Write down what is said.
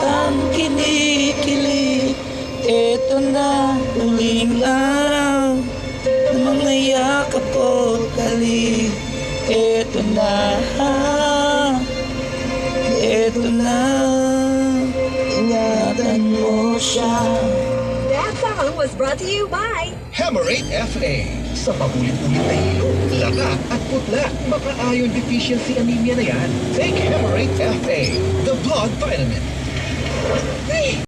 ang kinikilig. Eto na huling araw ng mga yakap ko't halik. Eto na, eto na, ingatan mo siya. That song was brought to you by Hammerate FA. Sa paulit-ulit na hilo, laka at putla, baka iron deficiency anemia na yan. Take Hammerate FA, the blood vitamin.